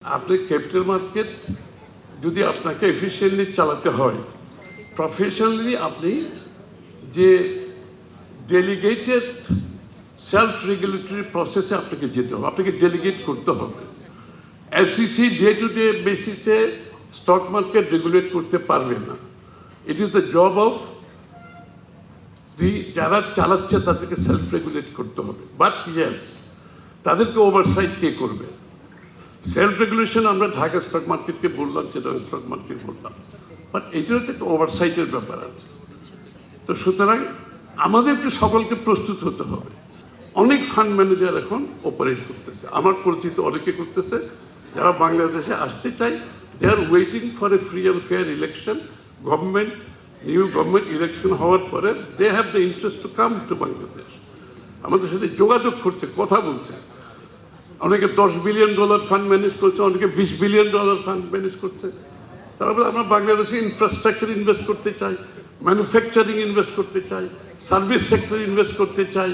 আপনি capital market যদি আপনাকে এফিশিয়েন্টলি চালাতে হয়, প্রফেশনালি আপনি যে ডেলিগেটেড সেলফ রেগুলেটরি প্রসেসে আপনাকে যেতে হবে, আপনাকে ডেলিগেট করতে হবে। এসইসি ডে টু ডে বেসিসে স্টক মার্কেট রেগুলেট করতে পারবে না। It is the job of যারা চালাচ্ছে তাদেরকে সেলফ রেগুলেট করতে হবে। বাট ইয়েস, তাদেরকে ওভারসাইট কে করবে? সেলফ রেগুলেশন আমরা ঢাকা স্টক মার্কেটকে বললাম, সেটা স্টক মার্কেট বললাম, বাট এটারও তো একটা ওভারসাইটের ব্যাপার আছে। তো সুতরাং আমাদেরকে সকলকে প্রস্তুত হতে হবে। অনেক ফান্ড ম্যানেজার এখন অপারেট করতেছে, আমার পরিচিত অনেকে করতেছে, যারা বাংলাদেশে আসতে চায়। They are waiting for a free and fair election. New government election হওয়ার পরে they have the interest to come to Bangladesh. আমাদের সাথে যোগাযোগ করছে, কথা বলছে। অনেকে $10 বিলিয়ন ফান্ড ম্যানেজ করছে, অনেকে $20 বিলিয়ন ফান্ড ম্যানেজ করছে। তারপরে আমরা বাংলাদেশে ইনফ্রাস্ট্রাকচার ইনভেস্ট করতে চাই, ম্যানুফ্যাকচারিং ইনভেস্ট করতে চাই, সার্ভিস সেক্টর ইনভেস্ট করতে চাই।